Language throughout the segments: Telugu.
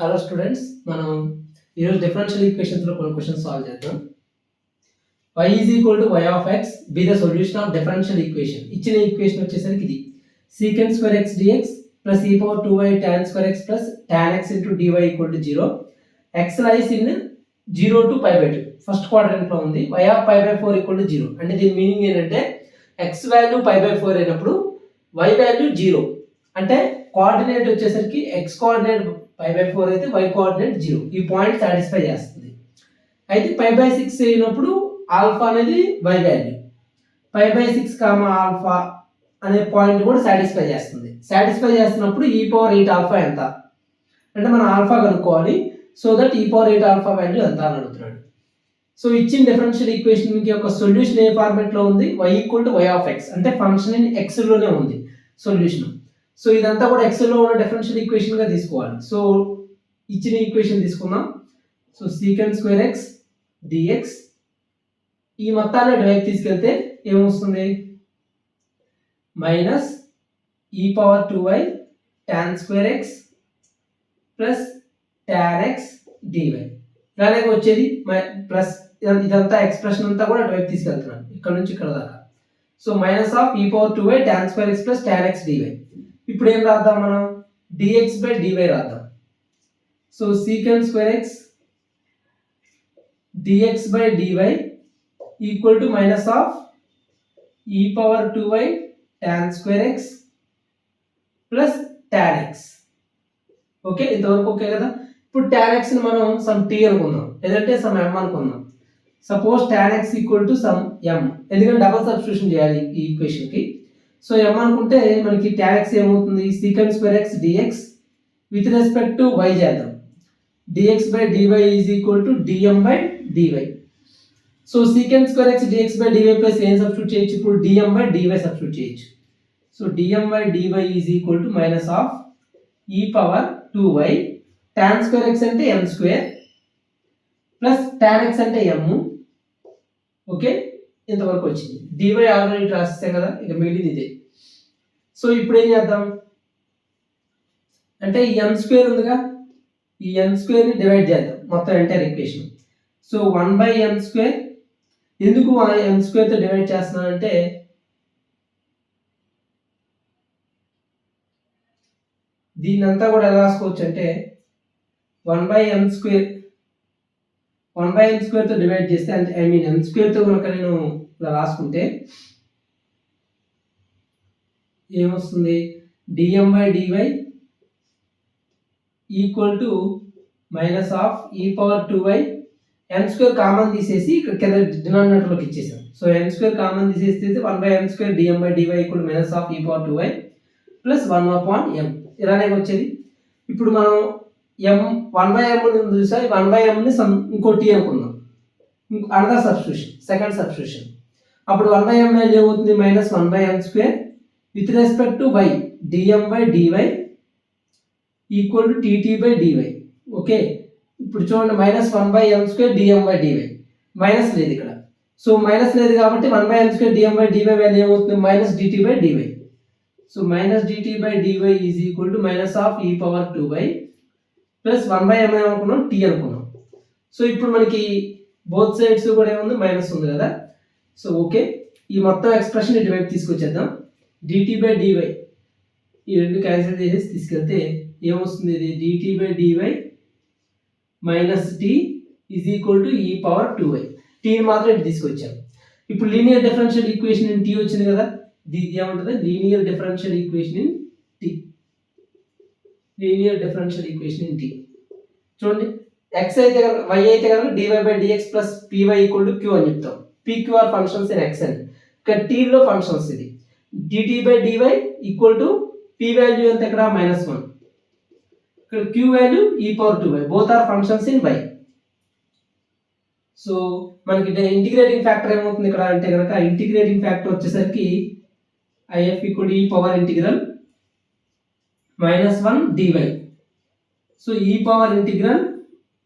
హలో స్టూడెంట్స్, మనం ఈరోజు డిఫరెన్షియల్ ఈక్వేషన్స్ లో కొన్ని క్వశ్చన్స్ సాల్వ్ చేద్దాం. y is equal to y of x be the solution of differential equation. ఇచ్చిన ఈక్వేషన్ వచ్చేసరికి ఇది secant square x dx plus e power 2y tan square x plus tan x into dy equal to 0. x lies in 0 to pi by 2. First quadrant లో ఉంది. y of pi by 4 equal to 0. అంటే దీని మీనింగ్ ఏంటంటే x వాల్యూ pi by 4 అయినప్పుడు y వాల్యూ 0. అంటే కోఆర్డినేట్ వచ్చేసరికి x కోఆర్డినేట్ pi by 4 అయితే y కోఆర్డినేట్ 0. ఈ పాయింట్ సాటిస్ఫై చేస్తుంది. అయితే pi by 6 అయినప్పుడు ఆల్ఫా అనేది y value, pi by 6 comma alpha అనే పాయింట్ కూడా సాటిస్ఫై చేస్తుంది. సాటిస్ఫై చేస్తున్నప్పుడు e పవర్ 8 ఆల్ఫా ఎంత అంటే మనం ఆల్ఫా కనుక్కోవాలి. So that e power 8 alpha value ఎంత అని అడుగుతున్నాడు. సో ఇచ్చిన డిఫరెన్షియల్ ఈక్వేషన్ కి యొక్క సొల్యూషన్ ఏ ఫార్మాట్ లో ఉంది? y equal to y of x అంటే ఫంక్షన్ ఇన్ x లోనే ఉంది సొల్యూషన్. సో ఇదంతా కూడా x లో ఉన్న డిఫరెన్షియల్ ఈక్వేషన్ గా తీసుకోవాలి. సో ఇచ్చిన ఈక్వేషన్ తీసుకుందాం. So secant square x dx ఈ మొత్తాన్ని డైరెక్ట్ తీసుకెళ్తే ఏమొస్తుంది? Minus e power 2y tan square x plus tan x dy ఇలానే వచ్చేది ప్లస్ ఇదంతా ఎక్స్ప్రెషన్ అంతా కూడా డైరెక్ట్ తీసుకెళ్తున్నాను ఇక్కడ నుంచి ఇక్కడ దాకా. So minus of e power 2y tan square x plus tan x dy. ఇప్పుడు ఏం రాద్దాం మనం? dx బై dy రాద్దాం. So secant square x dx by dy equal to minus of e power 2y tan square x plus tan x. Okay, ఇంతవరకు ఓకే కదా? ఇప్పుడు tan x ని మనం సమ్ t అనుకుందాం, లేదంటే సమ్ m అనుకుందాం. Suppose tan x equal to some m, ఎందుకంటే డబుల్ సబ్స్టిట్యూషన్ చేయాలి ఈ ఈక్వేషన్ కి. సో m అనుకుంటే మనకి tan x ఏమవుతుంది? secant square x dx with respect to y చేద్దాం. dx by dy is equal to dm by dy. So secant square x dx by dy plus ఏం సబ్స్టిట్యూట్ చేయొచ్చు? ఇప్పుడు dm బై dy సబ్స్టిట్యూట్ చేయొచ్చు. So dm by dy is equal to minus of e power 2y tan square x అంటే m square plus tan x అంటే m. ఓకే, ఇంతవరకు వచ్చింది. dy ఆల్రెడీ రాసేసాం కదా, ఇక మిగిలింది ఇదే. సో ఇప్పుడు ఏం చేద్దాం అంటే ఈ m స్క్వేర్ ఉందిగా, ఈ m స్క్వేర్ ని డివైడ్ చేద్దాం మొత్తం entire equation. So 1 by m square. ఎందుకు m స్క్వేర్ తో డివైడ్ చేస్తున్నానంటే దీన్ని అంతా కూడా ఎలా రాసుకోవచ్చు అంటే 1 బై m స్క్వేర్ తో డివైడ్ చేస్తే అంటే ఐ మీన్ m స్క్వేర్ తో కనుక నేను ఇలా రాసుకుంటే ఏమొస్తుంది? dm by dy equal to minus of e power 2y. m square common తీసేసి ఇక్కడ కింద డినామినేటర్ లోకి ఇచ్చేసాం. సో m స్క్వేర్ కామన్ తీసేస్తే 1 by m square dm by dy equal minus of e power 2y plus 1 upon m ఇలానే వచ్చేది. ఇప్పుడు మనం m 1 బై m ని చూసా, 1 బై m ని ఇంకో t అనుకుందాం, అనదర్ సబ్స్టిట్యూషన్, సెకండ్ సబ్స్టిట్యూషన్. అప్పుడు 1 బై m వాల్యూ ఏమవుతుంది? Minus 1 by m square with respect to y dm by dy equal to dt by dy. Okay, ఇప్పుడు చూడండి minus 1 by m square dm by dy, minus లేదు ఇక్కడ. సో మైనస్ లేదు కాబట్టి 1 by m square dm by dy value ఏమవుతుంది? Minus dt by dy. So minus dt by dy is equal to minus of e power 2y plus 1 by m అనుకున్నాం, t అనుకున్నాం. సో ఇప్పుడు మనకి బోత్ సైడ్స్ కూడా ఏముంది? మైనస్ ఉంది కదా. సో ఓకే, ఈ మొత్తం ఎక్స్ప్రెషన్ ఇటువైపు తీసుకొచ్చేద్దాం. dt బై dy ఈ రెండు క్యాన్సిల్ చేసేసి తీసుకెళ్తే ఏమొస్తుంది? ఇది dt by dy minus t is equal to e power 2y. t మాత్రం ఇటు తీసుకొచ్చాం. ఇప్పుడు linear differential equation in t వచ్చింది కదా, దీనికి ఏముంటుంది? Linear differential equation in t. Linear differential equation in t చూడండి, x అయితే కనుక y అయితే కనుక dy by dx plus py equal to q అని చెప్తాం. pqr ఫంక్షన్స్ ఇన్ x అని. ఇక్కడ t లో ఫంక్షన్స్ ఇది dt by dy equal to p value ఎంత ఇక్కడ? మైనస్ 1. ఇక్కడ q value e power 2y. Both are functions in y. So మనకి ఇంటిగ్రేటింగ్ ఫ్యాక్టర్ ఏమవుతుంది ఇక్కడ అంటే కనుక ఇంటిగ్రేటింగ్ ఫ్యాక్టర్ వచ్చేసరికి if equal to e power integral minus 1 dy. So e power integral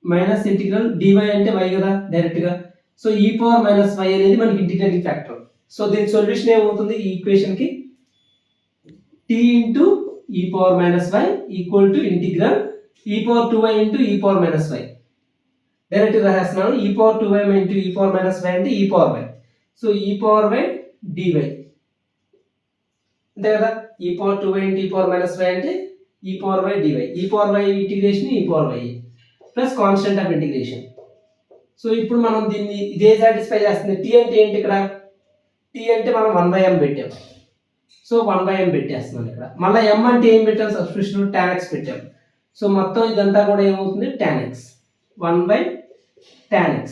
minus integral dy అంటే y కదా డైరెక్ట్ గా. So e power minus y అనేది మనకి ఇంటిగ్రేటింగ్ ఫ్యాక్టర్. సో దీని సొల్యూషన్ ఏమవుతుంది ఈ ఈక్వేషన్ కి? t into e power minus y equal to integral e power 2y into e power minus y. డైరెక్ట్గా రాస్తున్నాను. E power 2y into e power minus y అంటే e power y. So e power y dy అంతే కదా. E power 2y into e power minus y అంటే e power y dy. E power y integration e power y plus constant of integration. So ఇప్పుడు మనం దీన్ని ఇదే సాటిస్ఫై చేస్తుంది. టీ అంటే ఏంటి ఇక్కడ? టీ అంటే మనం 1/m పెట్టాం. సో 1/m పెట్టేస్తున్నాం ఇక్కడ. మళ్ళీ m అంటే ఏం పెట్టాం? సబ్స్టిట్యూషన్ tan x పెట్టాం. సో మొత్తం ఇదంతా కూడా ఏమవుతుంది? tan x 1/tan x.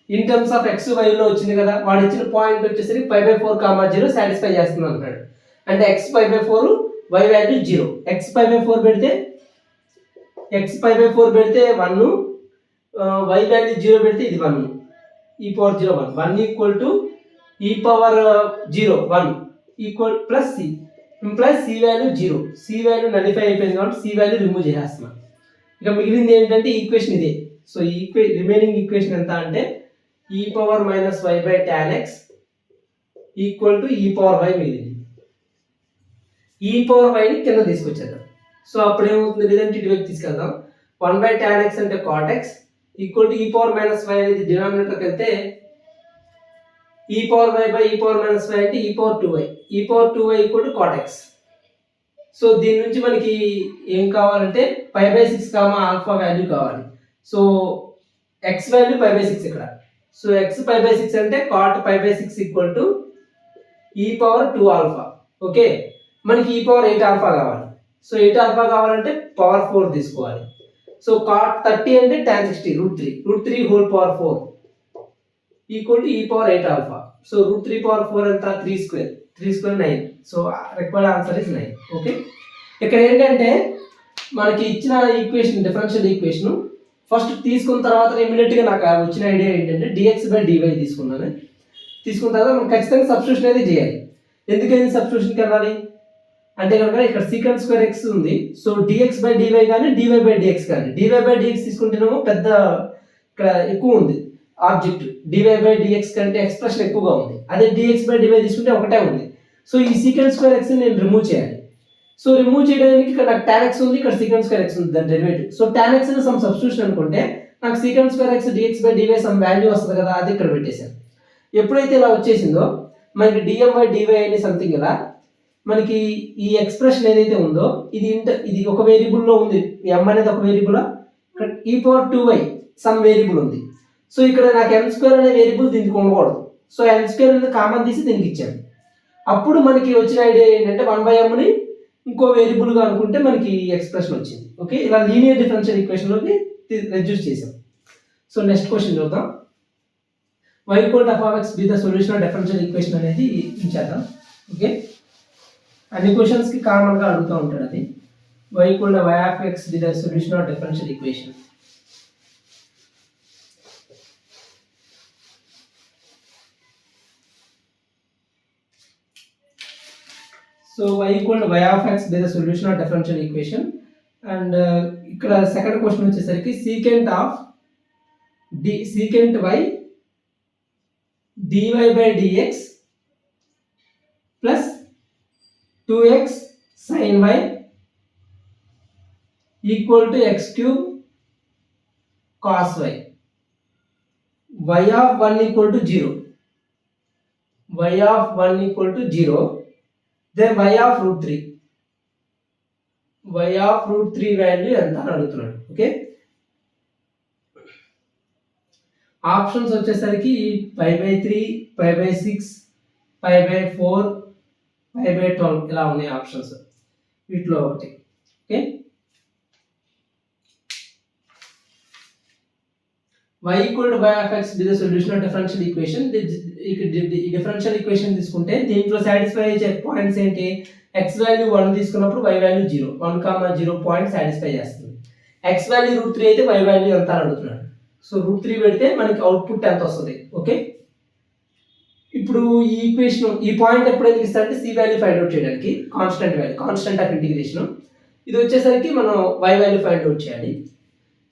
In terms of x వైలో వచ్చింది కదా. వాడు ఇచ్చిన పాయింట్ వచ్చేసరికి π/4, 0 సాటిస్ఫై చేస్తుంది అంటాడు. అంటే x π/4 y వాల్యూ 0. x π/4 పెడితే 1, y వాల్యూ 0 పెడితే ఇది 1. E power 0 1 1 equal to e power 0 1 equal plus C implies C value 0. C value nullify అయిపోయింది కాబట్టి సి వాల్యూ రిమూవ్ చేసేస్తున్నాం. ఇక మిగిలింది ఏంటంటే ఈక్వేషన్ ఇదే. సో రిమైనింగ్ ఈక్వేషన్ ఎంత అంటే e power minus y by tan x equal to e power y మిగిలింది. ఈ పవర్ వైని కింద తీసుకొచ్చేద్దాం. సో అప్పుడు ఏమవుతుంది? లేదంటే ఇటువైపు తీసుకెళ్దాం. 1/tan x అంటే cot x equal to e power minus why అనేది డినామినేటర్కి వెళ్తే ఈ పవర్ వై బై ఈ పవర్ మైనస్ వై అంటే ఈ పవర్ 2y. ఈ power 2y equal to cot x. So దీని నుంచి మనకి ఏం కావాలంటే π/6 ఆల్ఫా వాల్యూ కావాలి. సో x వాల్యూ π/6 ఇక్కడ. సో x π/6 అంటే cot π/6 equal to e power 2 alpha. Okay, మనకి ఈ పవర్ 8 ఆల్ఫా కావాలి. సో 8 ఆల్ఫా కావాలంటే పవర్ 4 తీసుకోవాలి. సో cot 30 అంటే tan 60 √3 whole power 4 equal to e power 8 alpha. So √3 power 4 ఎంత? 3 square 9. So required answer is 9. Okay, ఇక్కడ ఏంటంటే మనకి ఇచ్చిన ఈక్వేషన్ డిఫరెన్షియల్ ఈక్వేషన్ ఫస్ట్ తీసుకున్న తర్వాత ఇమీడియట్గా నాకు వచ్చిన ఐడియా ఏంటంటే dx/dy తీసుకున్నాను. తీసుకున్న తర్వాత మనం ఖచ్చితంగా సబ్స్టిట్యూషన్ అనేది చేయాలి. ఎందుకని సబ్స్టిట్యూషన్కి వెళ్ళాలి అంటే కనుక ఇక్కడ సీకెంట్ స్క్వేర్ x ఉంది. సో dx/dy కానీ dy/dx కానీ. dy/dx తీసుకుంటేనేమో పెద్ద ఇక్కడ ఎక్కువ ఉంది ఆబ్జెక్ట్. dy/dx కంటే ఎక్స్ప్రెషన్ ఎక్కువగా ఉంది. అదే dx/dy తీసుకుంటే ఒకటే ఉంది. సో ఈ సీకెంట్ స్క్వేర్ x నేను రిమూవ్ చేయాలి. సో రిమూవ్ చేయడానికి ఇక్కడ నాకు tan x ఉంది, ఇక్కడ సీకెంట్ స్క్వేర్ x ఉంది, దాని డెరివేటివ్. సో tan x ని సమ్ సబ్స్టిట్యూషన్ అనుకుంటే నాకు secant square x dx/dy some value వస్తుంది కదా, అది ఇక్కడ పెట్టేశాను. ఎప్పుడైతే ఇలా వచ్చేసిందో మనకి dm/dy అనే సంథింగ్ ఇలా మనకి ఈ ఎక్స్ప్రెషన్ ఏదైతే ఉందో ఇది ఒక వేరియబుల్లో ఉంది. m అనేది ఒక వేరియబుల్, ఇక్కడ ఈ పవర్ 2y సమ్ వేరియబుల్ ఉంది. సో ఇక్కడ నాకు m² అనే వేరియబుల్ దీనికి ఉండకూడదు. సో m² అనేది కామన్ తీసి దీనికి ఇచ్చాను. అప్పుడు మనకి వచ్చిన ఐడియా ఏంటంటే 1/mని ఇంకో వేరియబుల్గా అనుకుంటే మనకి ఎక్స్ప్రెషన్ వచ్చింది. ఓకే, ఇలా లీనియర్ డిఫరెన్షియల్ ఈక్వేషన్లోకి రెడ్యూస్ చేసాం. సో నెక్స్ట్ క్వశ్చన్ చూద్దాం. y equal to f(x) B the solution of differential equation అనేది ఇచ్చేద్దాం. ఓకే, అన్ని క్వశ్చన్స్కి కామన్గా అడుగుతూ ఉంటాడు అది. y equal to y(x) be the solution of differential equation. So y equal to y(x) be the solution of differential equation. And ఇక్కడ సెకండ్ క్వశ్చన్ వచ్చేసరికి secant y dy/dx plus 2x sin y equal to x³ cos y. y(1) equal to 0. y(1) equal to 0. Then y(√3) value ఎంత అని అడుగుతున్నాడు. ఓకే, ఆప్షన్స్ వచ్చేసరికి π/3, π/6, π/4, π/12 ఇలా ఉన్నాయి ఆప్షన్స్. వీటిలో ఒకటి. Okay, y equal to y(x) be the solution of differential equation. ఈ డిఫరెన్షియల్ ఈక్వేషన్ తీసుకుంటే దీంట్లో సాటిస్ఫై అయ్యే పాయింట్స్ ఏంటి? x వాల్యూ 1 తీసుకున్నప్పుడు y వాల్యూ 0, 1,0 పాయింట్ సాటిస్ఫై చేస్తుంది. x వాల్యూ √3 అయితే y వాల్యూ ఎంత అని అడుగుతున్నాడు. సో √3 పెడితే మనకి అవుట్పుట్ ఎంత వస్తుంది. ఓకే, ఇప్పుడు ఈ ఈక్వేషన్ ఈ పాయింట్ ఎప్పుడు ఎందుకు ఇస్తారంటే సి వాల్యూ ఫైండ్ అవుట్ చేయడానికి, కాన్స్టెంట్ ఆఫ్ ఇంటిగ్రేషన్. ఇది వచ్చేసరికి మనం y వాల్యూ ఫైండ్ అవుట్ చేయాలి.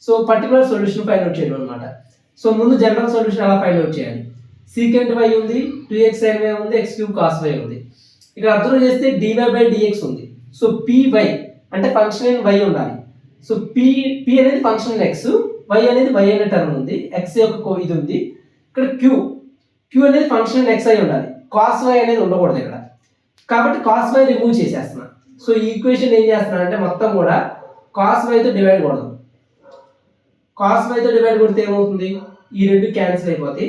So particular solution find out చేయడం అనమాట. సో ముందు జనరల్ సొల్యూషన్ అలా ఫైండ్ అవుట్ చేయాలి. సీకెంట్ y ఉంది, 2x sin y ఉంది, x³ cos y ఉంది. ఇక్కడ అబ్జర్వ్ చేస్తే dy/dx ఉంది. సో py అంటే ఫంక్షన్ ఇన్ y ఉండాలి. సో పి అనేది ఫంక్షన్ ఎక్స్, వై అనేది వై అనే టర్మ్ ఉంది, ఎక్స్ యొక్క ఇది ఉంది. ఇక్కడ క్యూ అనేది ఫంక్షన్ ఎక్స్ అయి ఉండాలి, కాస్ వై అనేది ఉండకూడదు ఇక్కడ. కాబట్టి కాస్ వై రిమూవ్ చేసేస్తున్నా. సో ఈ ఈక్వేషన్ ఏం చేస్తున్నా అంటే మొత్తం కూడా కాస్ వైతో డివైడ్ కొడదాం. కాస్ వైతో డివైడ్ కొడితే ఏమవుతుంది, ఈ రెండు క్యాన్సిల్ అయిపోతాయి.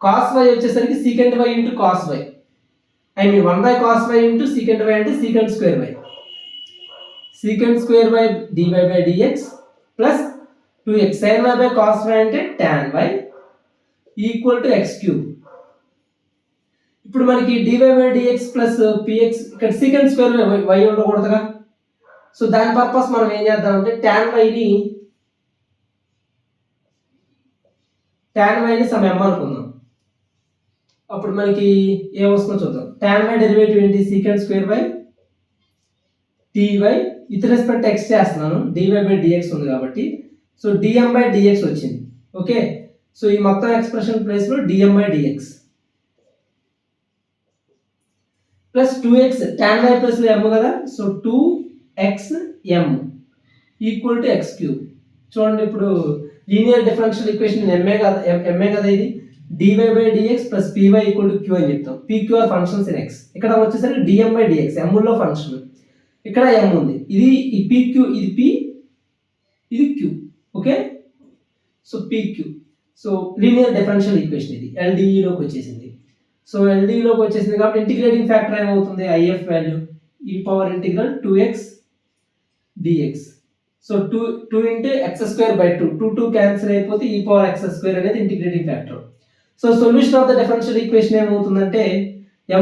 కాస్ వై వచ్చేసరికి secant y into cos y, I mean 1 cos y into secant y అంటే secant square y, secant square y dy by dx plus 2x sin y by cos y అంటే tan y equal to x cube. ఇప్పుడు మనకి dy by dx plus px ఇక్కడ సీకెంట్ స్క్వేర్ వై ఉండకూడదుగా. సో దాని పర్పస్ మనం ఏం చేద్దామంటే tan y ని సమ్ m అనుకుందాం. అప్పుడు మనకి ఏమొస్తుందో చూద్దాం. tan y డెరివేటివ్ ఏంటి, secant square by dy with respect x చేస్తున్నాను, dy బై dx ఉంది కాబట్టి. సో dm బై dx వచ్చింది. ఓకే, సో ఈ మొత్తం ఎక్స్ప్రెషన్ ప్లేస్ లో dm by dx plus 2x tan y plus m కదా, so 2xm equal to x cube. చూడండి ఇప్పుడు లీనియర్ డిఫరెన్షియల్ ఈక్వేషన్ ఎంఏ కదా ఇది, dy by dx plus py equal to q అని చెప్తాం. pq are functions in x. ఇక్కడ వచ్చేసరికి dm బై dx m లో ఫంక్షన్, ఇక్కడ m ఉంది, ఇది ఈ pq, ఇది p, ఇది q. Okay, so pq. So linear differential equation ఇది LDE లోకి వచ్చేసింది. సో LDE లోకి వచ్చేసింది కాబట్టి ఇంటిగ్రేటింగ్ ఫ్యాక్టర్ ఏమవుతుంది, IF value e power integral 2x dx. So 2 into X square by 2 cancel అయిపోతే e పవర్ x స్క్వేర్ అనేది integrating factor. So solution of the differential equation ఏమవుతుందంటే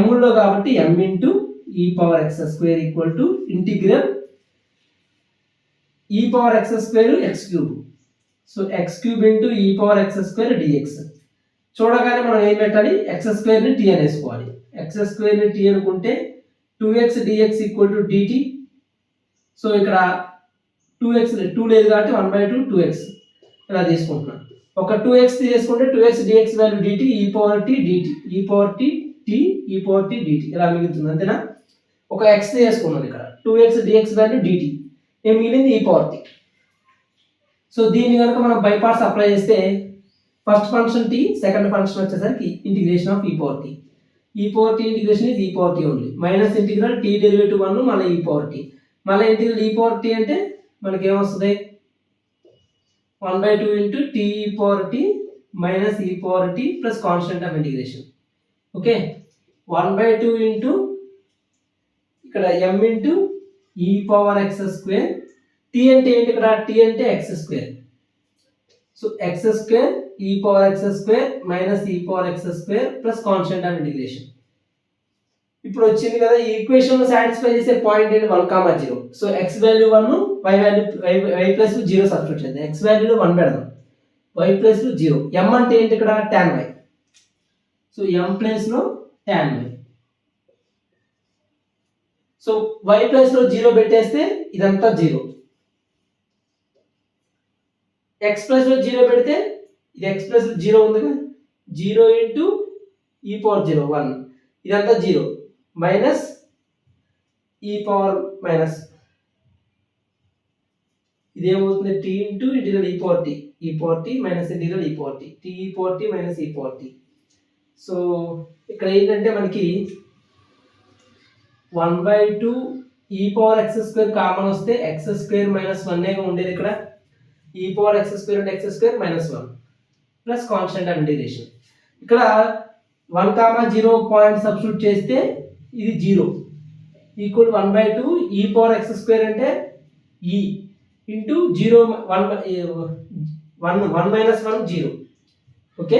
m లో కాబట్టి m into e power x square equal to integral e power x square x cube. So x cube into e power x square dx. చూడగానే మనం ఏం పెట్టాలి, x స్క్వేర్ ని t అనేసుకోవాలి. x స్క్వేర్ ని t అనుకుంటే 2x dx equal to dt. So ఇక్కడ 2x 2 లేదు కాబట్టి 1/2 2x ఇలా తీసుకుంటున్నాను. ఒక 2x తీసుకుంటే 2x dx value dt e power t dt, e power t t e power t dt ఇలా మిగులుతుంది అంతేనా. ఒక x తీసుకున్నాను ఇక్కడ 2x dx వాల్యూ dt, ఏం మిగిలింది e పవర్ t. సో దీన్ని కనుక మనం బై పార్ట్స్ అప్లై చేస్తే first function t, second function వచ్చేసరికి integration of e power t. e power t integration is e power t only, minus integral t derivative 1 మళ్ళీ e పవర్ t, మళ్ళీ ఇంటిగ్రల్ e పవర్ t అంటే మనకి ఏమొస్తుంది 1/2 into t e power t minus e power t plus constant of integration. Okay, 1/2 into ఇక్కడ m into e power x square, t అంటే ఏంటి ఇక్కడ, t అంటే x square. So x square e power x square minus e power x square plus constant of integration. ఇప్పుడు వచ్చింది కదా, ఈ ఈక్వేషన్ లో సాటిస్ఫై చేసే పాయింట్ ఏంటి 1, 0. So x value 1, y value y plus 0 substitute చేద్దాం. x వాల్యూలో 1 పెడదాం, y ప్లస్ 0. m అంటే ఏంటి ఇక్కడ tan y. So m plus లో tan y. So y plus లో 0 పెట్టేస్తే ఇదంతా 0. x ప్లస్ లో 0 పెడితే ఇది x ప్లస్ 0 ఉంది కదా, 0 ఇంటూ e పవర్ 0 1, ఇదంతా 0 మైనస్ e పవర్ మైనస్ ఇది ఏమవుతుంది t into integral e power t minus integral e power t, t e power t minus e power t. So ఇక్కడ ఏంటంటే మనకి 1/2 e power x square common వస్తే x స్క్వేర్ మైనస్ 1 ఉండేది ఇక్కడ, e పవర్ x స్క్వేర్ అంటే x square minus 1 plus constant of integration. ఇక్కడ 1, 0 పాయింట్ సబ్స్టిట్యూట్ చేస్తే ఇది 0 equal 1/2 e power x square అంటే e ఇంటూ 0 1 మైనస్ 1 0. ఓకే,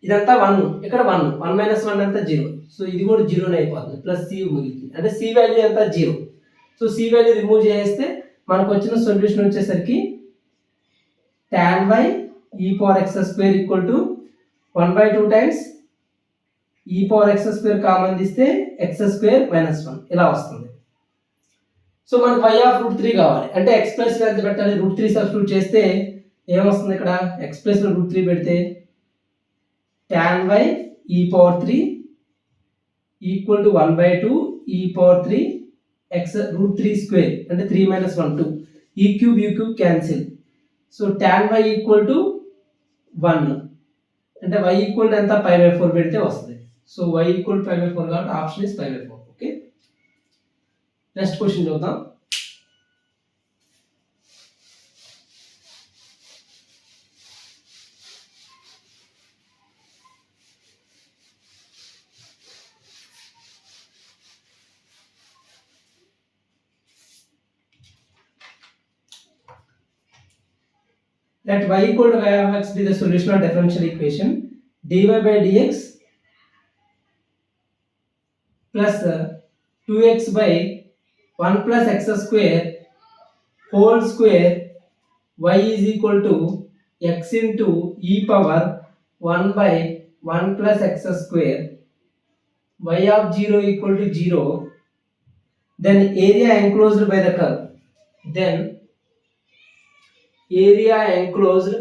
ఇదంతా 1, ఇక్కడ 1 మైనస్ 1 అంతా 0. సో ఇది కూడా 0 అయిపోతుంది, ప్లస్ c మిగులుతుంది అంటే c వాల్యూ అంతా 0. సో c వాల్యూ రిమూవ్ చేస్తే మనకు వచ్చిన సొల్యూషన్ వచ్చేసరికి tan y e power x square equal to 1/2 times e power x square common తీస్తే x స్క్వేర్ మైనస్ 1 ఇలా వస్తుంది. సో మనకు y ఆఫ్ √3 కావాలి అంటే x ప్లస్ ఎంత పెట్టాలి, √3 సబ్స్టిట్యూట్ చేస్తే ఏమొస్తుంది ఇక్కడ, x ప్లస్ లో √3 పెడితే tan y e power 3 equal to 1/2 e power 3 x √3 square అంటే 3 మైనస్ 1 2 ఈ cube cancel. So tan y equal to 1 అంటే y ఈక్వల్ టు ఎంత 5/4 పెడితే వస్తుంది. సో y ఈక్వల్ టు 5/4 కాబట్టి option is 5/4. Okay, next question చూద్దాం. Let y equal to y of x be the solution of differential equation dy by dx plus 2x by 1 plus x square whole square y is equal to x into e power 1 by 1 plus x square y of 0 equal to 0. Then area enclosed by the curve. Then area enclosed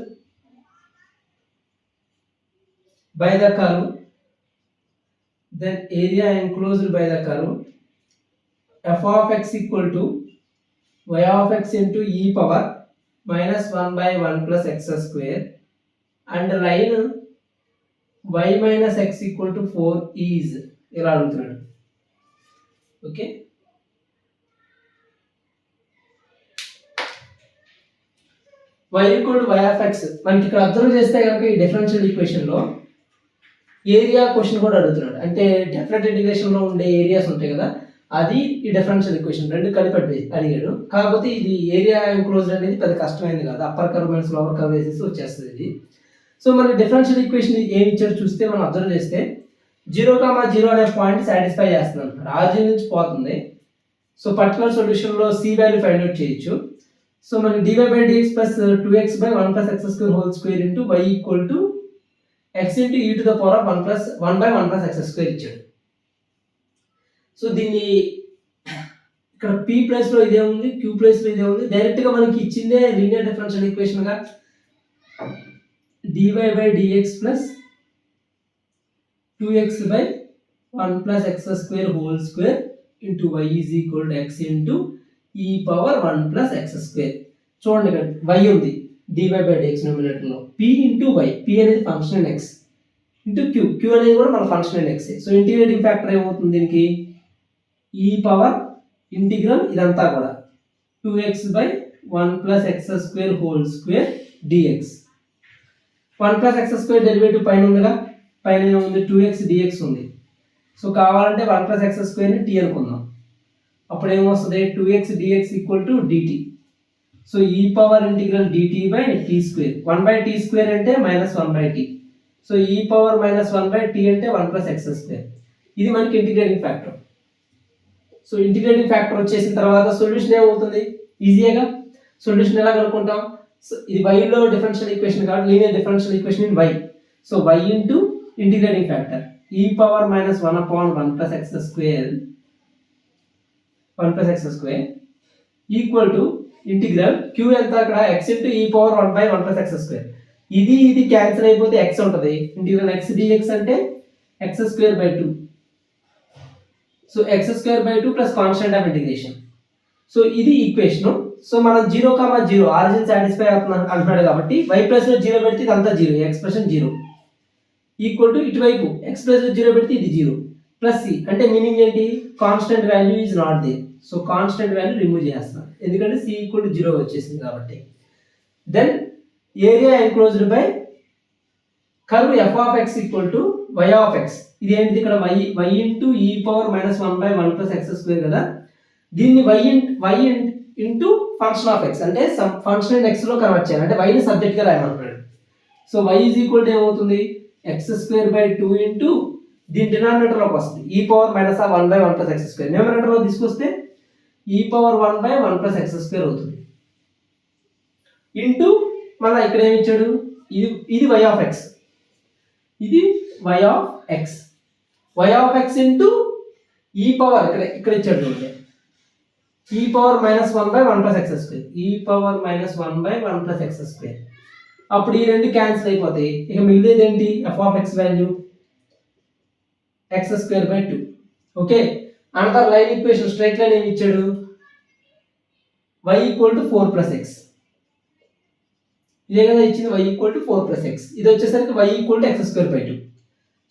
by the curve. Then area enclosed by the curve f of x equal to y of x into e power minus 1 by 1 plus x square and line y minus x equal to 4 is ఇలా అడుగుతున్నాడు. Okay, y equal to y of x మనకి ఇక్కడ అబ్జర్వ్ చేస్తే కనుక ఈ డిఫరెన్షియల్ ఈక్వేషన్ లో ఏరియా క్వశ్చన్ కూడా అడుగుతున్నాడు. అంటే డెఫినెట్ ఇంటిగ్రేషన్ లో ఉండే ఏరియాస్ ఉంటాయి కదా, అది ఈ డిఫరెన్షియల్ ఈక్వేషన్ రెండు కలిపి అడిగాడు. కాకపోతే ఇది ఏరియా ఎంక్లోజ్డ్ అనేది పెద్ద కష్టమైంది కదా, upper curve minus lower curve వేసేసి వచ్చేస్తుంది ఇది. సో మన డిఫరెన్షియల్ ఈక్వేషన్ ఏమి ఇచ్చారు చూస్తే మనం అబ్జర్వ్ చేస్తే 0,0 అనే పాయింట్ సాటిస్ఫై చేస్తున్నాం, ఆరిజిన్ నుంచి పోతుంది. సో పర్టికులర్ సొల్యూషన్ లో సి వాల్యూ ఫైండ్ అవుట్ చేయొచ్చు. సో మనకి dy by dx plus 2x by 1 plus x square whole square into y equal to x into e to the power of 1 by 1 plus x square ఇచ్చాడు. సో దీన్ని ఇక్కడ p ప్లేస్ లో ఇదే ఉంది, q ప్లేస్ లో ఇదే ఉంది. డైరెక్ట్ గా మనకి ఇచ్చిందే లీనియర్ డిఫరెన్షియల్ ఈక్వేషన్ గా dy by dx plus 2x by 1 plus x square whole square into y is equal to x into e power 1 plus x square. చూడండి ఇక్కడ y ఉంది dy by dx న్యూమరేటర్ లో, p into y, p అనేది ఫంక్షన్ x into q అనేది కూడా మన function x. So integrating factor ఏమవుతుంది దీనికి e పవర్ ఇంటిగ్రల్ ఇదంతా కూడా 2x by 1 plus x square whole square dx. 1 plus x square derivative పైన ఉందిగా, పైన ఏముంది 2x dx ఉంది. సో కావాలంటే 1 plus x square ని t అనుకుందాం. అప్పుడు ఏమొస్తుంది 2x dx equal to dt. So e power integral dt by t square, 1 by t square అంటే minus 1 by t. So e power minus 1 by t అంటే 1 ప్లస్ x స్క్వేర్. ఇది మనకి integrating factor. So integrating factor వచ్చేసిన తర్వాత సొల్యూషన్ ఏమవుతుంది ఈజీగా. సొల్యూషన్ ఎలా కనుక్కుంటాం, సో ఇది y లో డిఫరెన్షియల్ ఈక్వేషన్ కాదు, linear differential equation in y. So y into integrating factor e power minus 1 upon 1 plus x square 1 plus x square equal to integral q ఎంత అక్కడ x into e power 1 by 1 plus x square. ఇది క్యాన్సిల్ అయిపోతే x ఉంటుంది, ఇంటిగ్రల్ x dx అంటే x square by 2. So x square by 2 plus constant of integration. So ఇది ఈక్వేషన్. సో మనం 0,0 ఆరిజిన్ సాటిస్ఫై అంటున్నాడు కాబట్టి y ప్లస్ లో 0 పెడితే ఇదంతా 0, ఎక్స్ప్రెషన్ 0 ఈక్వల్ టు ఇటువైపు x ప్లస్ లో 0 పెడితే ఇది 0 ప్లస్ c అంటే మీనింగ్ ఏంటి constant value is not there. So constant value remove చేస్తాం ఎందుకంటే c ఈక్వల్ టు 0 వచ్చేసింది కాబట్టి. Then area enclosed by curve f of x equal to y of x. ఇది ఏంటిది ఇక్కడ y into e power minus 1 by 1 plus x square కదా, దీన్ని y into function of x అంటే ఫంక్షన్ x లో కన్వర్ట్ చేయాలి, అంటే y ని సబ్జెక్ట్ గా రాయమంటున్నాడు. So y is equal to ఏమవుతుంది x స్క్వేర్ బై 2 ఇంటూ దీని డినామినేటర్ లోకి వస్తుంది e power minus 1 by 1 plus x square, numerator లో తీసుకొస్తే e power 1 by 1 plus x square అవుతుంది ఇంటూ మళ్ళీ ఇక్కడ ఏమి ఇచ్చాడు ఇది y ఆఫ్ x, ఇది y of x into e power ఇక్కడ ఇచ్చాడు చూడండి ఈ power minus 1 by 1 plus x square, e power minus 1 by 1 plus x square. అప్పుడు ఈ రెండు క్యాన్సిల్ అయిపోతాయి, ఇక మిగిలేది ఏంటి f of x value x స్క్వేర్ by 2. Okay, another line equation straight line ఏమి ఇచ్చాడు y equal to 4 plus x. ఇదే కదా ఇచ్చింది y equal to 4 plus x. ఇది వచ్చేసరికి y equal to x square by 2.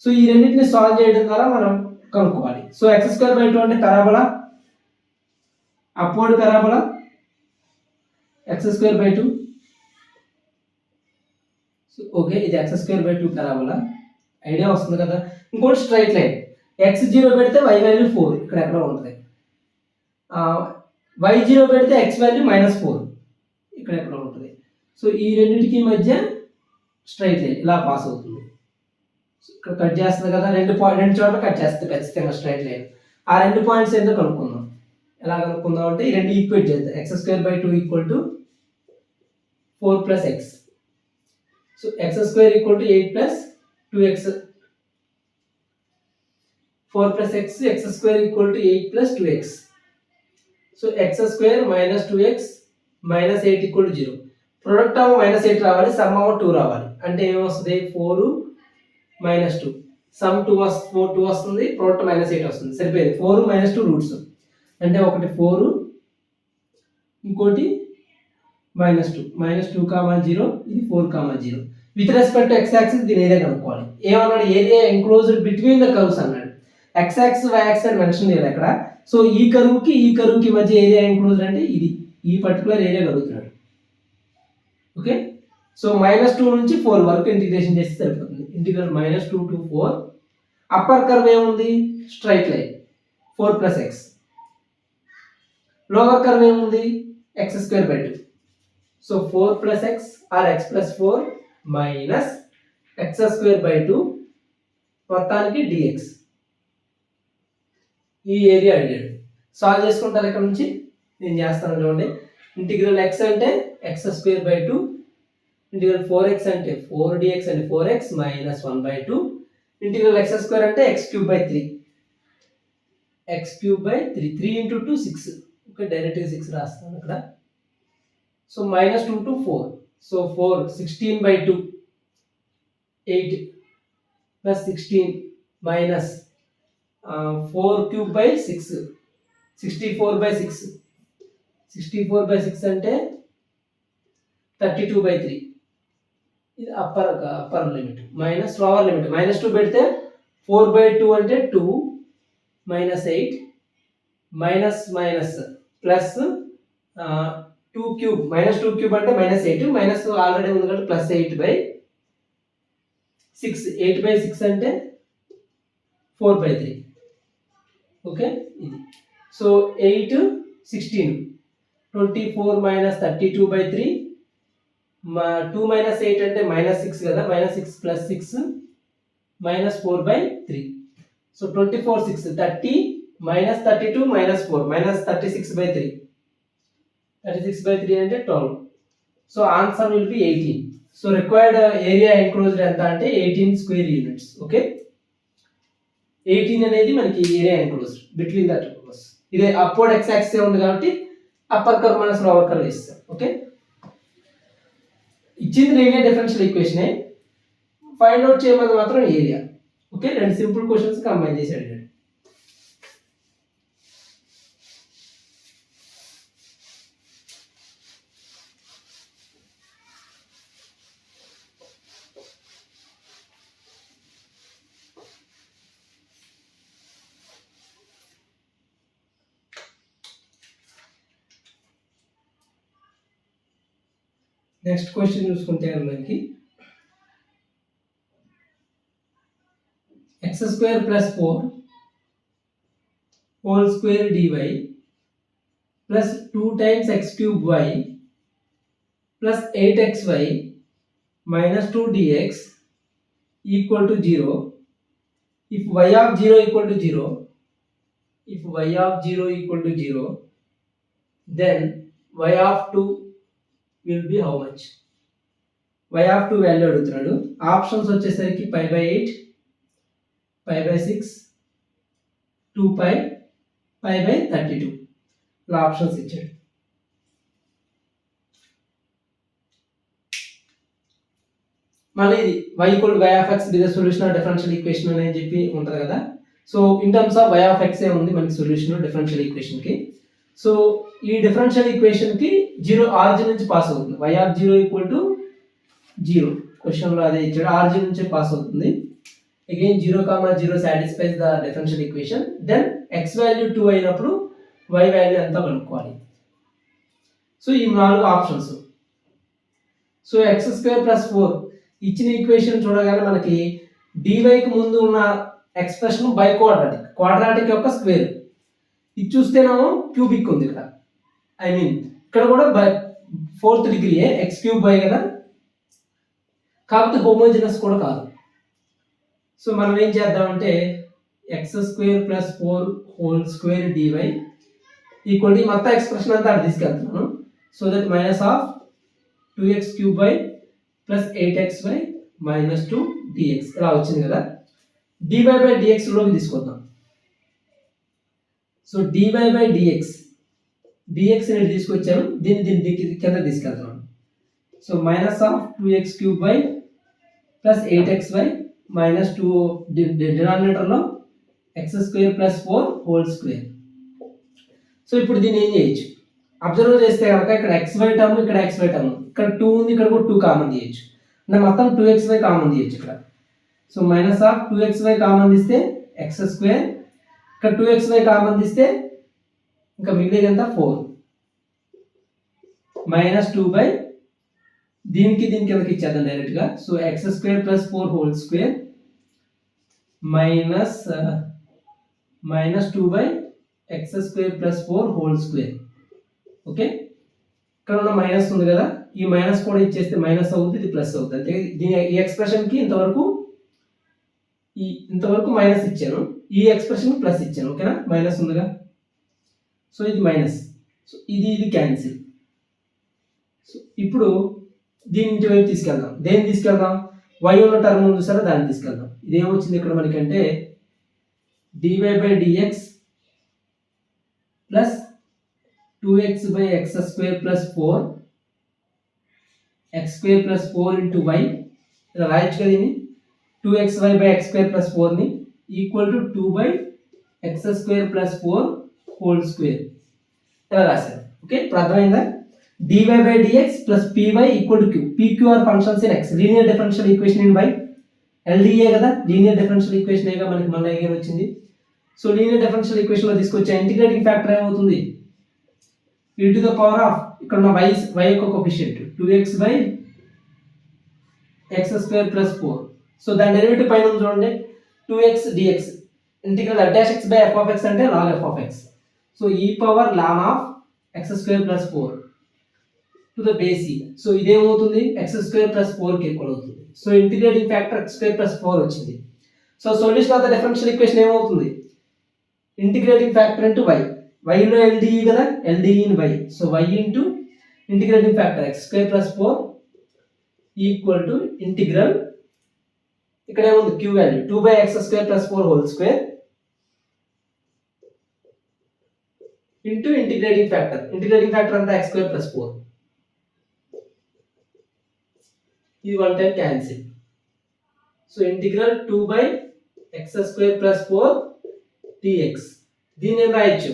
So ఈ రెండింటిని సాల్వ్ చేయడం ద్వారా మనం కనుక్కోవాలి. సో ఎక్స్ స్క్వేర్ బై 2 అంటే parabola, upward parabola x square by 2. So okay, ఇది x square by 2 parabola, idea వస్తుంది కదా. ఇంకోటి స్ట్రైట్ లైన్, ఎక్స్ 0 పెడితే y వాల్యూ 4 ఇక్కడ ఎక్కడ ఉంటుంది, y 0 పెడితే x వాల్యూ -4 ఇక్కడ ఎక్కడ ఉంటుంది. సో ఈ రెండింటికి మధ్య స్ట్రైట్ లైన్ ఇలా పాస్ అవుతుంది. ఇక్కడ కట్ చేస్తుంది కదా, రెండు చోట్ల కట్ చేస్తుంది ఖచ్చితంగా స్ట్రైట్ లైన్. ఆ రెండు పాయింట్స్ ఏంటో కనుక్కుందాం. ఎలా కనుక్కుందాం అంటే ఈ రెండు ఈక్వేట్ చేద్దాం. X square by 2 equal to 4 plus X. So X square equal to 8 plus 2x. 4 plus X, X square equal to 8 plus 2x. So X square minus 2x minus 8 equal to 0. Product of -8 రావాలి, సమ్ ఆఫ్ 2 రావాలి. అంటే ఏమొస్తుంది, 4 మైనస్ 2, సమ్ 2 వస్తుంది, ప్రొడక్ట్ -8 వస్తుంది. సరిపోయింది. 4 మైనస్ 2 రూట్స్ అంటే ఒకటి 4 ఇంకోటి -2, -2, 0, ఇది 4, 0. With respect to X axis దీని ఏరియా కనుక్కోవాలి. ఏమన్నాడు, area enclosed between the curves అన్నాడు. ఎక్స్ యాక్సిస్ వై యాక్సిస్ అని మెన్షన్ చేయాలి అక్కడ. సో ఈ కర్వ్కి మధ్య ఏరియా ఎంక్లోజ్డ్ అంటే ఇది, ఈ పర్టికులర్ ఏరియా కలుగుతున్నాడు. ఓకే, సో -2 నుంచి 4 వరకు ఇంటిగ్రేషన్ చేస్తే సరిపోతుంది. Integral -2 to 4. అప్పర్ కర్వ్ ఏముంది, straight line 4 plus x. Lower curve ఏముంది, x square by 2. So 4 plus x or x plus 4 minus x square by 2 మొత్తానికి dx. ఈ ఏరియా అడిగాడు. సాల్వ్ చేసుకుంటారు ఇక్కడ నుంచి, నేను చేస్తాను చూడండి. ఇంటిగ్రల్ x అంటే X square by 2, integral 4x అంటే 4dx అంటే 4x minus 1/2, integral x square అంటే x cube by 3, x cube by 3, 3 into 2 6. Okay, డైరెక్ట్గా 6 రాస్తాను ఇక్కడ. So -2 to 4. So 4 16/2 8 plus 16 minus 4 cube by 6 64/6. 64/6 అంటే 32/3. ఇది upper limit minus lower limit. -2 పెడితే 4/2 అంటే 2 minus 8 minus plus 2 cube, -2 cube అంటే -8, మైనస్ ఆల్రెడీ ఉంది కాబట్టి ప్లస్ 8/6. 8/6 అంటే 4/3. ఓకే, ఇది. So 8 16 24 minus 32/3. 2 మైనస్ 8 అంటే -6 కదా, -6 plus 6 minus 4/3. So 24 6 30 minus 32 minus 4 minus 36/3. 36/3 అంటే 12. So answer will be 18. So required area enclosed ఎంత అంటే 18 స్క్వేర్ యూనిట్స్. ఓకే, 18 అనేది మనకి area enclosed between that curves. ఇదే అప్వర్డ్ ఎక్స్ యాక్సిస్ ఉంది కాబట్టి upper curve minus lower curve ఇస్తాం. ఓకే, ఇచ్చింది linear differential equation, find out చేయమని మాత్రం ఏరియా. ఓకే, రెండు సింపుల్ క్వశ్చన్స్ కంబైన్ చేసి అడిగాడు. నెక్స్ట్ క్వశ్చన్ చూసుకుంటే మనకి x square plus 4 whole square dy plus 2 times x cube y plus 8xy minus 2dx equal to 0 if y of 0 equal to 0, if y of 0 equal to 0, then y of 2 will be how much? y of 2 value అడుగుతున్నాడు. ఆప్షన్స్ వచ్చేసరికి π/8, π/6, 2π, π/32 ఇలా ఆప్షన్స్ ఇచ్చాడు. మళ్ళీ ఇది y equal to y of x be the solution of differential equation అని చెప్పి ఉంటుంది కదా. So in terms of y of x ఏ ఉంది మనకి సొల్యూషన్ డిఫరెన్షియల్ ఈక్వేషన్ కి. సో ఈ డిఫరెన్షియల్ ఈక్వేషన్ కి జీరో ఆరిజిన్ నుంచి పాస్ అవుతుంది. y ఆఫ్ 0 ఈక్వల్ టు 0 క్వశ్చన్లో అదే ఇచ్చాడు, ఆరిజిన్ నుంచి పాస్ అవుతుంది. Again 0, 0 satisfies the differential equation. Then x value 2 అయినప్పుడు y వాల్యూ ఎంత కనుక్కోవాలి. సో ఈ 4 ఆప్షన్స్. సో x² + 4 ఇచ్చిన ఈక్వేషన్ చూడగానే మనకి dyకి ముందు ఉన్న ఎక్స్ప్రెషన్ బై క్వాడ్రాటిక్ యొక్క స్క్వేర్. ఇది చూస్తేనేమో క్యూబిక్ ఉంది ఇక్కడ, ఐ మీన్ ఇక్కడ కూడా బై 4th డిగ్రీయే, x³ కదా, కాకపోతే హోమోజినస్ కూడా కాదు. సో మనం ఏం చేద్దామంటే x² + 4 whole square dy equal to మొత్తం ఎక్స్ప్రెషన్ అంతా అక్కడ తీసుకెళ్తున్నాను. So that -2x³ + 8xy - 2 dx ఇలా వచ్చింది కదా. dy/dx లోకి తీసుకొద్దాం. సో dy/dx నేను తీసుకొచ్చాను, దీన్ని కింద తీసుకెళ్తున్నాను. సో -2x³ + 8xy - 2 డినామినేటర్లో x² + 4 హోల్ స్క్వేర్. సో ఇప్పుడు దీన్ని ఏం చేయొచ్చు, అబ్జర్వ్ చేస్తే కనుక ఇక్కడ xy టర్మ్, ఇక్కడ xy టర్మ్, ఇక్కడ 2 ఉంది, ఇక్కడ కూడా 2 కామన్ తీయచ్చు, అంటే మొత్తం 2xy కామన్ తీయచ్చు ఇక్కడ. సో -2xy కామన్ తీస్తే x², ఇక్కడ 2xy కామన్ తీస్తే ఇంకా మిగిలింది ఎంత 4 -2 దీనికి కిందకి ఇచ్చేద్దాం డైరెక్ట్గా. So x² + 4 whole square -2 x² + 4 whole square. Okay, ఇక్కడ ఉన్న మైనస్ ఉంది కదా, ఈ మైనస్ కూడా ఇచ్చేస్తే మైనస్ అవుతుంది, ఇది ప్లస్ అవుతుంది. అంటే ఈ ఎక్స్ప్రెషన్కి ఇంతవరకు మైనస్ ఇచ్చాను, ఈ ఎక్స్ప్రెషన్ ప్లస్ ఇచ్చాను. ఓకేనా, మైనస్ ఉందిగా, సో ఇది మైనస్, సో ఇది క్యాన్సిల్. సో ఇప్పుడు దీని వైపు తీసుకెళ్దాం. దేన్ని తీసుకెళ్దాం, y ఉన్న టర్మ్ ఉంది సరే దాన్ని తీసుకెళ్దాం. ఇదేమొచ్చింది ఇక్కడ మనకంటే dy/dx + 2x/x² + 4 x² + 4 × y ఇలా రాయొచ్చు కదా. దీన్ని 2xy/x² + 4 ని equal to 2/x² + 4 whole square ఇలా రాశారు. ఓకే, ఇప్పుడు అర్థమైందా. dy/dx + py = q. pq are functions in x, linear differential equation in y. LDA కదా, లీనియర్ డిఫరెన్షియల్ ఈక్వేషన్ ఏగా మనకి మళ్ళీ ఏం వచ్చింది. సో లీనియర్ డిఫరెన్షియల్ ఈక్వేషన్ లో తీసుకొచ్చే ఇంటిగ్రేటింగ్ ఫ్యాక్టర్ ఏమవుతుంది, e to the power of ఇక్కడ ఉన్న y యొక్క కోఎఫిషియంట్ 2x/x² + 4. సో దాని డెరివేటివ్ పైన ఉంది చూడండి, 2x dx ఇంటిగ్రల్ f(x) అంటే log f(x). So e⁻ln of x² + 4 to the base e. So ఇదేమవుతుంది x² + 4 కి ఈక్వల్ అవుతుంది. సో ఇంటిగ్రేటింగ్ ఫ్యాక్టర్ x² + 4 వచ్చింది. So solution of the differential equation ఏమవుతుంది, ఇంటిగ్రేటింగ్ ఫ్యాక్టర్ ఇంటూ y లో LDE కదా, LDE in y. So y into integrating factor x² + 4 equal to integral, ఇక్కడ ఏముంది q value 2/x² + 4 whole square into integrating factor అంతా x² + 4. ఇది one time cancel. So integral 2/x² + 4 dx. దీన్ని ఏం రాయొచ్చు,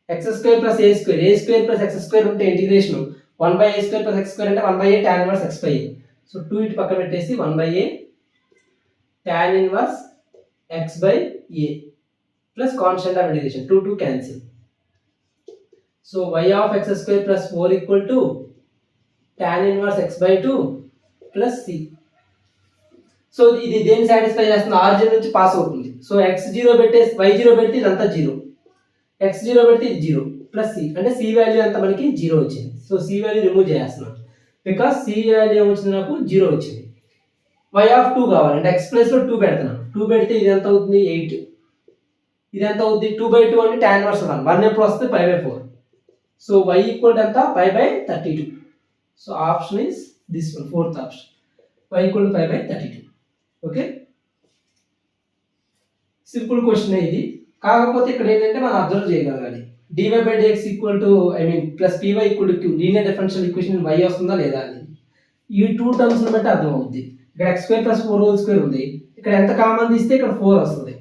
x² + a² x² ఉంటే ఇంటిగ్రేషన్ 1/a² + x² అంటే 1/a tan 1 x/a. సో 2 ఇటు పక్కన పెట్టేసి 1/a tan 1 x/a plus constant of integration 2 cancel. So y of x² + 4 equal to tan 1 x/2 plus c. So ఇది దేన్ని సాటిస్ఫై చేస్తుంది, ఆరిజిన్ నుంచి పాస్ అవుతుంది. సో x0 పెట్టేసి y0 పెడితే ఇదంతా 0, x0 పెడితే ఇది 0 ప్లస్ c అంటే c వాల్యూ ఎంత మనకి 0 వచ్చింది. సో c వాల్యూ రిమూవ్ చేస్తున్నాను, బికాస్ c వాల్యూ ఏమొచ్చింది నాకు 0 వచ్చింది. y ఆఫ్ 2 కావాలంటే x ప్లస్ లో 2 పెడుతున్నాను, 2 పెడితే ఇది ఎంత అవుతుంది 8, ఇది ఎంత అవుతుంది 2/2 అంటే tan 1 1 ఎప్పుడు వస్తే 5/4. సో y ఈక్వల్ ఎంత 5/32. So option is this one, fourth option, y equal to 5/32. Okay, simple question ఇది. కాకపోతే ఇక్కడ ఏంటంటే మనం అబ్జర్వ్ చేయగలగాలి, dy/dx equal to plus py equal to q, linear differential equation y వస్తుందా లేదా అని ఈ 2 టర్మ్స్ ని బట్టి అర్థం అవుతుంది. ఇక్కడ x² + 4 హోల్ స్క్వేర్ ఉంది, ఇక్కడ ఎంత కామన్ తీస్తే ఇక్కడ 4 వస్తుంది,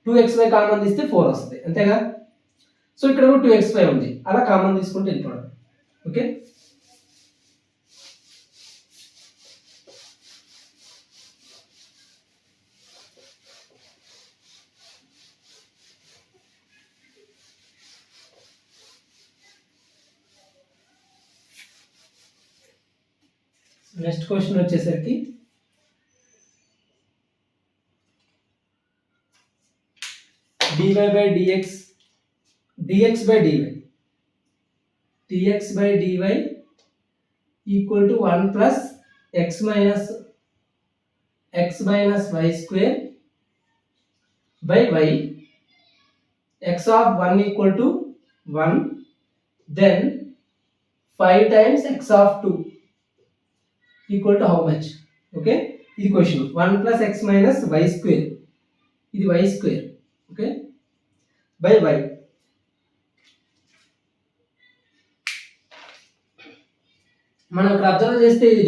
2xy కామన్ తీస్తే 4 వస్తుంది, అంతేగా. సో ఇక్కడ కూడా 2x5 ఉంది, అలా కామన్ తీసుకుంటే వెళ్ళిపోవడం. ఓకే, నెక్స్ట్ క్వశ్చన్ వచ్చేసరికి dy by dx dx by dy dx by dy equal to 1 plus x minus y square by y. X of 1 equal to 1, then 5 times x of 2 equal to how much? Okay, ఇది question. 1 plus x minus y square, ఇది y square, okay, by y. మనం ఇక్కడ అబ్జర్వ్ చేస్తే ఇది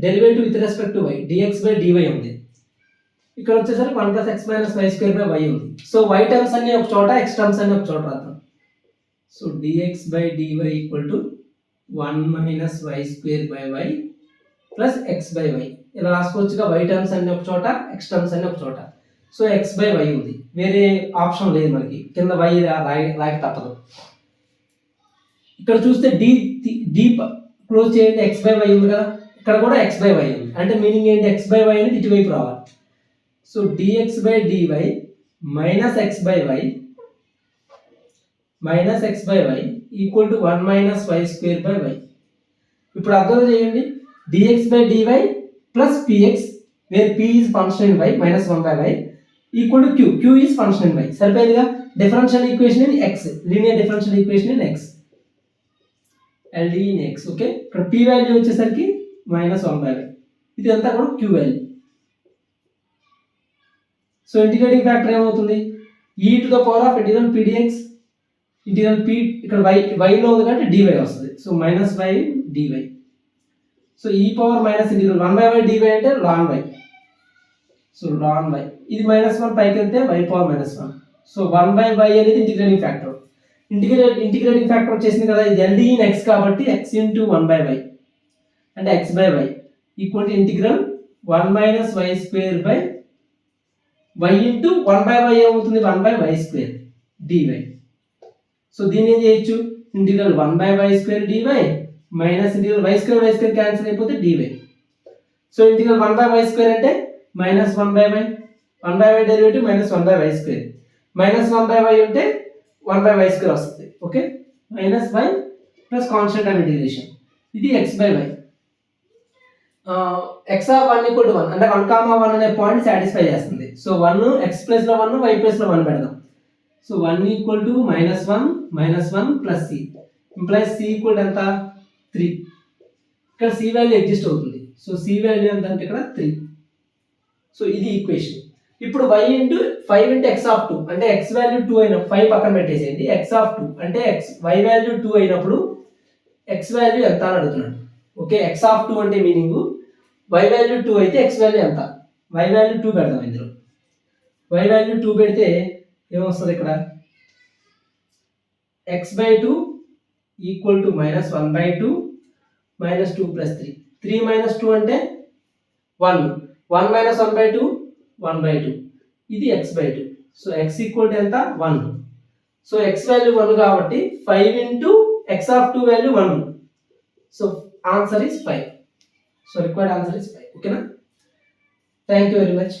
derivative with respect to y, dx by dy ఉంది. ఇక్కడ వచ్చేసరికి 1 plus x minus y square by y ఉంది. సో y టర్మ్స్ అన్ని ఒక చోట, x టర్మ్స్ అన్ని ఒక చోట రాద్దాం. So dx by dy equal to 1 minus y square by y plus x by y. ఇలా రాసుకోవచ్చుగా, y టర్మ్స్ అన్ని ఒక చోట, x టర్మ్స్ అన్ని ఒక చోట. సో x by y ఉంది, వేరే ఆప్షన్ లేదు మనకి, కింద y రాక తప్పదు. ఇక్కడ చూస్తే d క్లోజ్ చేయండి, x by y ఉంది కదా, ఇక్కడ కూడా x by y ఉంది. అంటే మీనింగ్ ఏంటి, x by y అనేది ఇటువైపు రావాలి. So dx by dy minus x by y equal to 1 minus y square by y. ఇప్పుడు అబ్జర్వ్ చేయండి, dx by dy plus px, where p is function in y minus 1 by y equal to q is function in y. సరిపోయిందిగా, differential equation in x, linear differential equation in x, LD in x. Okay, ఇక్కడ p వాల్యూ వచ్చేసరికి -1 by y, ఇది అంతా కూడా q value. So integrating factor ఏమవుతుంది, e to the power of integral p dx, ఇంటిగ్రల్ p ఇక్కడ y లో ఉంది కాబట్టి dy వస్తుంది. So -y dy. So e power minus integral 1 by y dy అంటే ln y. So ln y, ఇది -1 పైకి వెళ్తే y power -1. So 1 by y అనేది ఇంటిగ్రేటింగ్ ఫ్యాక్టర్. ఇంటిగ్రేటింగ్ ఫ్యాక్టర్ వచ్చేసింది కదా, ఇది LD in x కాబట్టి x into 1 by y అంటే x by y equal to integral 1 minus y square by y into 1 by y ఏమవుతుంది, 1 by y square dy. So దీన్ని ఏం చేయొచ్చు, integral 1 by y square dy minus integral y square cancel అయిపోతే dy. So integral 1 by y square అంటే -1 by y, 1 by y derivative -1 by y square, -1 by y ఉంటే 1 by y square వస్తుంది. Okay, minus y plus constant of integration, ఇది x by y. x of 1 equal to 1 అంటే 1, 1 అనే పాయింట్ సాటిస్ఫై చేస్తుంది. సో 1 x ప్లస్ లో 1 y ప్లస్ లో 1 పెడదాం. So 1 equal to -1 plus c implies c equal ఎంత 3. ఇక్కడ c వాల్యూ ఎగ్జిస్ట్ అవుతుంది. సో c వాల్యూ ఎంత అంటే ఇక్కడ 3. సో ఇది ఈక్వేషన్. ఇప్పుడు y into 5 into x of 2 అంటే x వాల్యూ 2 అయినప్పుడు 5 పక్కన పెట్టేసేయండి, x ఆఫ్ 2 అంటే y వాల్యూ 2 అయినప్పుడు x వాల్యూ ఎంత అని అడుగుతున్నాడు. ఓకే, x ఆఫ్ 2 అంటే మీనింగ్ y వాల్యూ 2 అయితే x వాల్యూ ఎంత, y వాల్యూ 2 పెడదాం. ఇందులో y వాల్యూ 2 పెడితే ఏమొస్తుంది, ఇక్కడ x by 2 equal to -1 by 2 -2 plus 3. 3 minus 2 అంటే 1 minus 1 by 2 1 by 2, ఇది x by 2. So x equal to ఎంత 1. సో x వాల్యూ 1 కాబట్టి 5 into x of 2 value 1. So answer is 5. So required answer is 5. ఓకేనా, థ్యాంక్ యూ వెరీ మచ్.